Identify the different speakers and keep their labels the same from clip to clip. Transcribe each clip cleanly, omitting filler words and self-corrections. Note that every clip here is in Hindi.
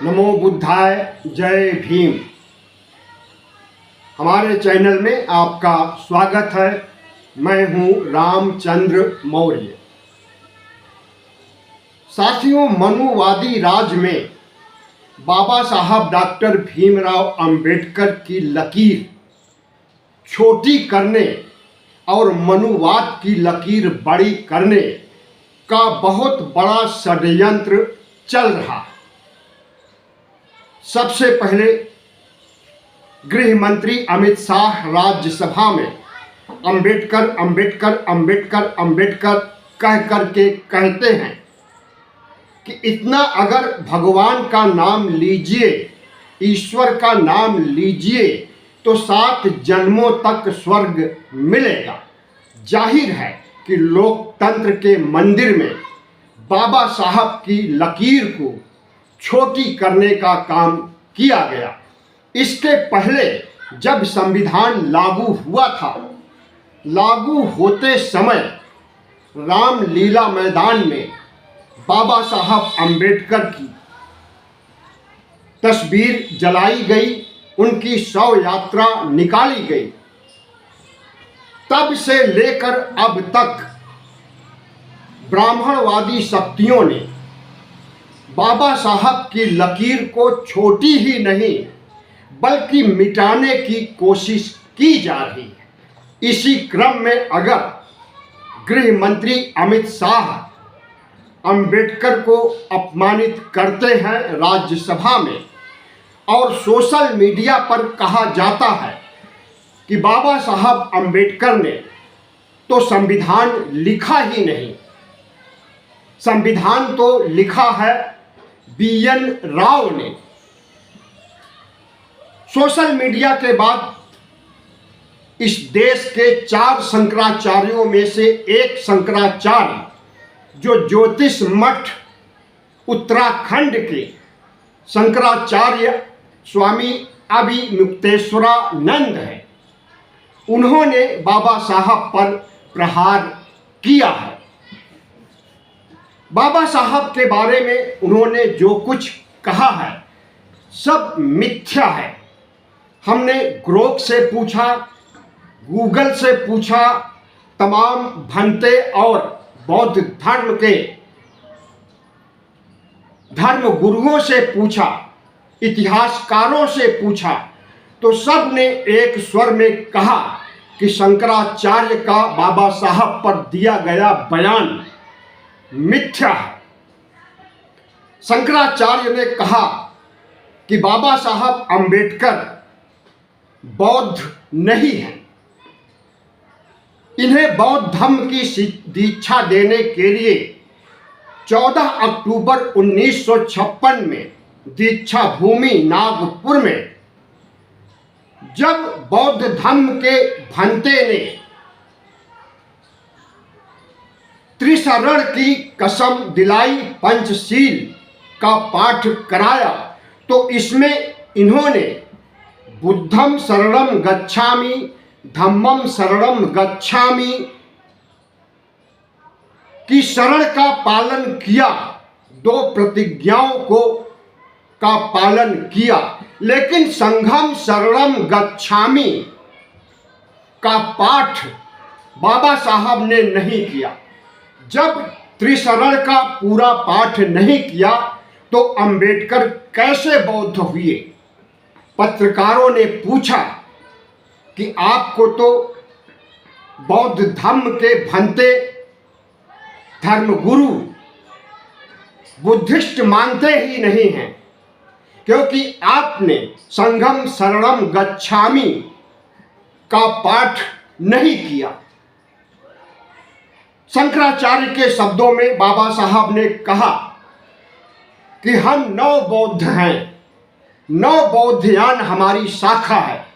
Speaker 1: नमो बुद्धाय, जय भीम। हमारे चैनल में आपका स्वागत है। मैं हूं रामचंद्र मौर्य। साथियों, मनुवादी राज में बाबा साहब डॉक्टर भीमराव अंबेडकर की लकीर छोटी करने और मनुवाद की लकीर बड़ी करने का बहुत बड़ा षड्यंत्र चल रहा है। सबसे पहले गृह मंत्री अमित शाह राज्यसभा में अंबेडकर अंबेडकर अंबेडकर अंबेडकर कह करके कहते हैं कि इतना अगर भगवान का नाम लीजिए, ईश्वर का नाम लीजिए तो 7 जन्मों तक स्वर्ग मिलेगा। जाहिर है कि लोकतंत्र के मंदिर में बाबा साहब की लकीर को छोटी करने का काम किया गया। इसके पहले जब संविधान लागू हुआ था, लागू होते समय रामलीला मैदान में बाबा साहब अंबेडकर की तस्वीर जलाई गई, उनकी शव यात्रा निकाली गई। तब से लेकर अब तक ब्राह्मणवादी शक्तियों ने बाबा साहब की लकीर को छोटी ही नहीं बल्कि मिटाने की कोशिश की जा रही है। इसी क्रम में अगर गृह मंत्री अमित शाह अंबेडकर को अपमानित करते हैं राज्यसभा में और सोशल मीडिया पर कहा जाता है कि बाबा साहब अंबेडकर ने तो संविधान लिखा ही नहीं, संविधान तो लिखा है BN राव ने। सोशल मीडिया के बाद इस देश के 4 शंकराचार्यों में से एक शंकराचार्य जो ज्योतिष मठ उत्तराखंड के शंकराचार्य स्वामी अभिमुक्तेश्वरानंद है, उन्होंने बाबा साहब पर प्रहार किया है। बाबा साहब के बारे में उन्होंने जो कुछ कहा है सब मिथ्या है। हमने ग्रोक से पूछा, गूगल से पूछा, तमाम भंते और बौद्ध धर्म के धर्म गुरुओं से पूछा, इतिहासकारों से पूछा, तो सब ने एक स्वर में कहा कि शंकराचार्य का बाबा साहब पर दिया गया बयान मिथ्या है। शंकराचार्य ने कहा कि बाबा साहब अंबेडकर बौद्ध नहीं हैं। इन्हें बौद्ध धर्म की दीक्षा देने के लिए 14 अक्टूबर 1956 में दीक्षा भूमि नागपुर में जब बौद्ध धर्म के भंते ने त्रिशरण की कसम दिलाई, पंचशील का पाठ कराया, तो इसमें इन्होंने बुद्धम शरणम गच्छामि, धम्मम शरणम गच्छामि की शरण का पालन किया, 2 प्रतिज्ञाओं का पालन किया। लेकिन संघम शरणम गच्छामि का पाठ बाबा साहब ने नहीं किया। जब त्रिशरण का पूरा पाठ नहीं किया तो अंबेडकर कैसे बौद्ध हुए? पत्रकारों ने पूछा कि आपको तो बौद्ध धर्म के भंते धर्मगुरु बुद्धिस्ट मानते ही नहीं हैं, क्योंकि आपने संघम शरणम गच्छामि का पाठ नहीं किया। शंकराचार्य के शब्दों में बाबा साहब ने कहा कि हम 9 बौद्ध हैं, 9 बौद्धयान हमारी शाखा है।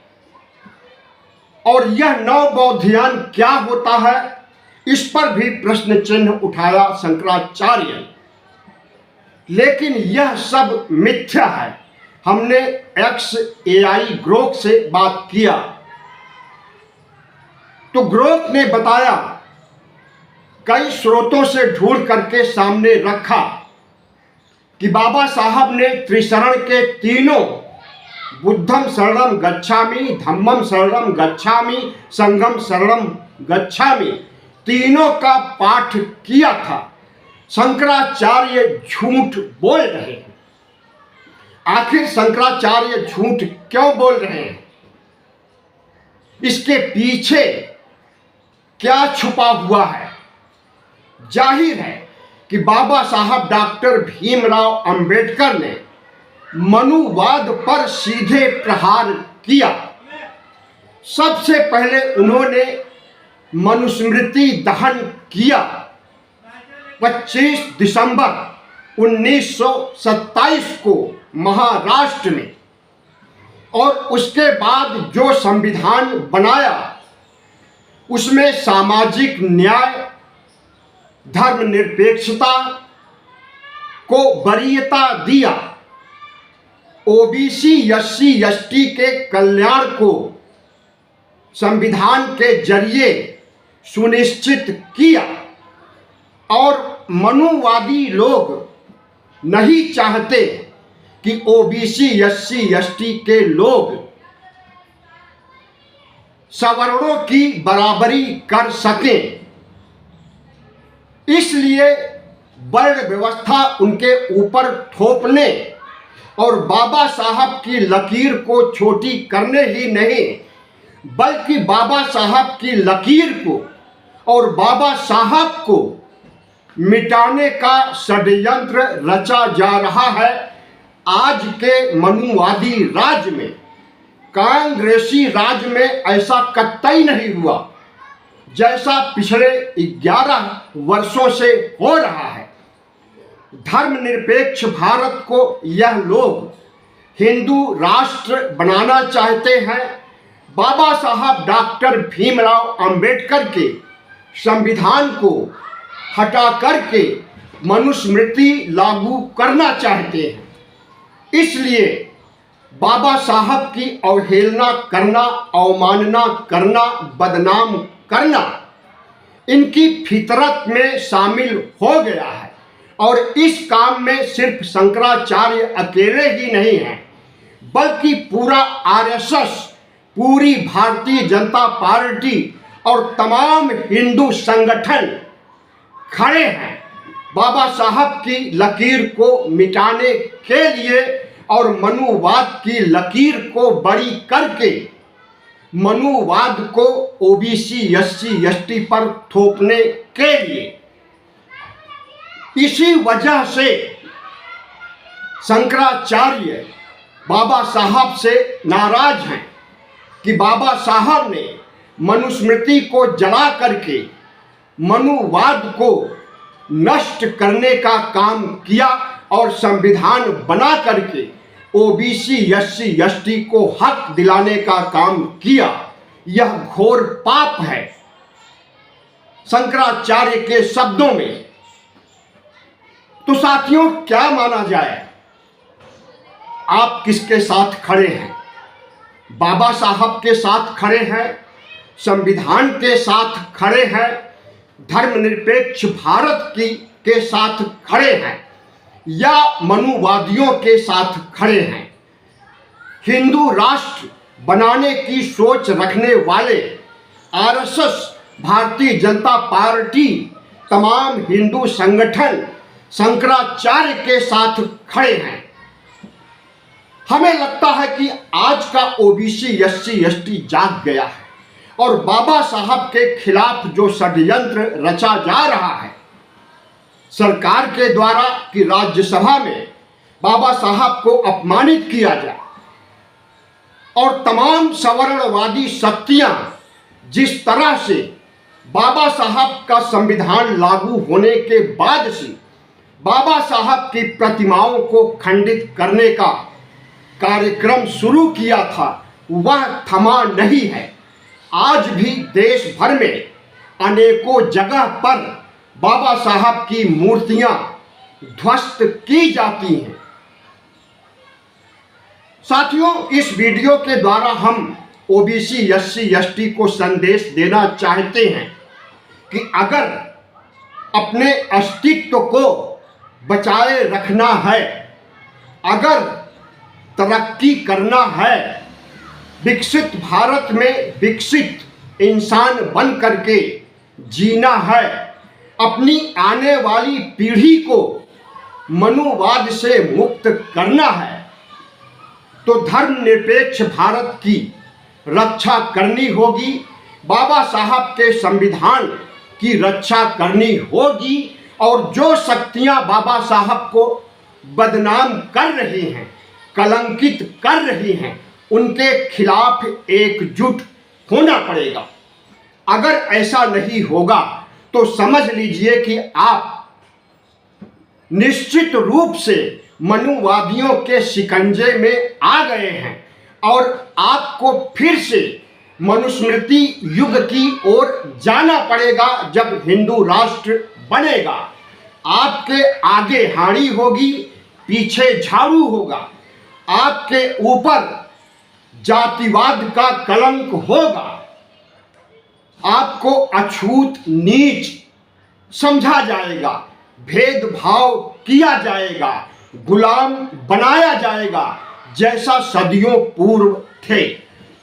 Speaker 1: और यह 9 बौद्धयान क्या होता है, इस पर भी प्रश्न चिन्ह उठाया शंकराचार्य ने। लेकिन यह सब मिथ्या है। हमने XAI ग्रोक से बात किया तो ग्रोक ने बताया, कई स्रोतों से ढूंढ करके सामने रखा कि बाबा साहब ने त्रिशरण के तीनों बुद्धम शरणम गच्छामि, धम्मम शरणम गच्छामि, संघम शरणम गच्छामि, तीनों का पाठ किया था। शंकराचार्य झूठ बोल रहे हैं। आखिर शंकराचार्य झूठ क्यों बोल रहे हैं? इसके पीछे क्या छुपा हुआ है? जाहिर है कि बाबा साहब डॉक्टर भीमराव अंबेडकर ने मनुवाद पर सीधे प्रहार किया। सबसे पहले उन्होंने मनुस्मृति दहन किया 25 दिसंबर 1927 को महाराष्ट्र में, और उसके बाद जो संविधान बनाया उसमें सामाजिक न्याय, धर्मनिरपेक्षता को वरीयता दिया। ओबीसी, एससी, एसटी के कल्याण को संविधान के जरिए सुनिश्चित किया, और मनुवादी लोग नहीं चाहते कि ओबीसी, एससी, एसटी के लोग सवर्णों की बराबरी कर सकें। इसलिए वर्ण व्यवस्था उनके ऊपर थोपने और बाबा साहब की लकीर को छोटी करने ही नहीं, बल्कि बाबा साहब की लकीर को और बाबा साहब को मिटाने का षड्यंत्र रचा जा रहा है। आज के मनुवादी राज में, कांग्रेसी राज में ऐसा कतई नहीं हुआ जैसा पिछले 11 वर्षों से हो रहा है। धर्मनिरपेक्ष भारत को यह लोग हिंदू राष्ट्र बनाना चाहते हैं। बाबा साहब डॉक्टर भीमराव अंबेडकर के संविधान को हटा करके मनुस्मृति लागू करना चाहते हैं। इसलिए बाबा साहब की अवहेलना करना, अवमानना करना, बदनाम करना इनकी फितरत में शामिल हो गया है। और इस काम में सिर्फ शंकराचार्य अकेले ही नहीं हैं, बल्कि पूरा आरएसएस, पूरी भारतीय जनता पार्टी और तमाम हिंदू संगठन खड़े हैं बाबा साहब की लकीर को मिटाने के लिए और मनुवाद की लकीर को बड़ी करके मनुवाद को ओबीसी, एससी, एसटी पर थोपने के लिए। इसी वजह से शंकराचार्य बाबा साहब से नाराज हैं कि बाबा साहब ने मनुस्मृति को जला करके मनुवाद को नष्ट करने का काम किया और संविधान बना करके ओबीसी, एससी, एसटी को हक दिलाने का काम किया। यह घोर पाप है। शंकराचार्य के शब्दों में तो साथियों क्या माना जाए? आप किसके साथ खड़े हैं? बाबा साहब के साथ खड़े हैं, संविधान के साथ खड़े हैं, धर्मनिरपेक्ष भारत के साथ खड़े हैं, या मनुवादियों के साथ खड़े हैं? हिंदू राष्ट्र बनाने की सोच रखने वाले आरएसएस, भारतीय जनता पार्टी, तमाम हिंदू संगठन शंकराचार्य के साथ खड़े हैं। हमें लगता है कि आज का ओबीसी, एससी, एसटी जाग गया है और बाबा साहब के खिलाफ जो षड्यंत्र रचा जा रहा है सरकार के द्वारा कि राज्यसभा में बाबा साहब को अपमानित किया जाए, और तमाम सवर्णवादी शक्तियां जिस तरह से बाबा साहब का संविधान लागू होने के बाद से बाबा साहब की प्रतिमाओं को खंडित करने का कार्यक्रम शुरू किया था, वह थमा नहीं है। आज भी देश भर में अनेकों जगह पर बाबा साहब की मूर्तियां ध्वस्त की जाती हैं। साथियों, इस वीडियो के द्वारा हम ओबीसी, एससी, एसटी को संदेश देना चाहते हैं कि अगर अपने अस्तित्व को बचाए रखना है, अगर तरक्की करना है, विकसित भारत में विकसित इंसान बन करके जीना है, अपनी आने वाली पीढ़ी को मनुवाद से मुक्त करना है, तो धर्मनिरपेक्ष भारत की रक्षा करनी होगी, बाबा साहब के संविधान की रक्षा करनी होगी, और जो शक्तियां बाबा साहब को बदनाम कर रही हैं, कलंकित कर रही हैं, उनके खिलाफ एकजुट होना पड़ेगा। अगर ऐसा नहीं होगा तो समझ लीजिए कि आप निश्चित रूप से मनुवादियों के शिकंजे में आ गए हैं और आपको फिर से मनुस्मृति युग की ओर जाना पड़ेगा। जब हिंदू राष्ट्र बनेगा, आपके आगे हाड़ी होगी, पीछे झाड़ू होगा, आपके ऊपर जातिवाद का कलंक होगा, आपको अछूत नीच समझा जाएगा, भेदभाव किया जाएगा, गुलाम बनाया जाएगा, जैसा सदियों पूर्व थे।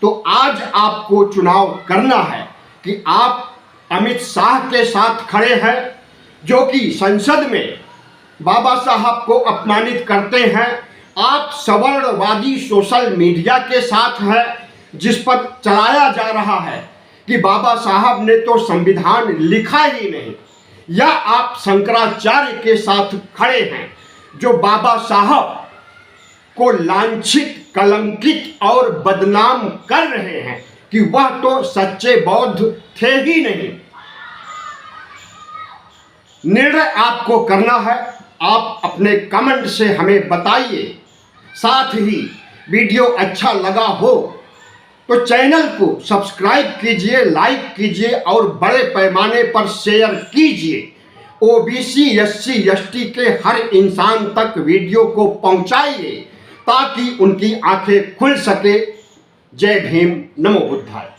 Speaker 1: तो आज आपको चुनाव करना है कि आप अमित शाह के साथ खड़े हैं, जो कि संसद में बाबा साहब को अपमानित करते हैं। आप सवर्णवादी सोशल मीडिया के साथ हैं, जिस पर चलाया जा रहा है कि बाबा साहब ने तो संविधान लिखा ही नहीं, या आप शंकराचार्य के साथ खड़े हैं, जो बाबा साहब को लांछित, कलंकित और बदनाम कर रहे हैं कि वह तो सच्चे बौद्ध थे ही नहीं। निर्णय आपको करना है, आप अपने कमेंट से हमें बताइए। साथ ही वीडियो अच्छा लगा हो तो चैनल को सब्सक्राइब कीजिए, लाइक कीजिए और बड़े पैमाने पर शेयर कीजिए। ओबीसी, एससी, एसटी के हर इंसान तक वीडियो को पहुंचाइए ताकि उनकी आंखें खुल सके। जय भीम, नमो बुद्धाय।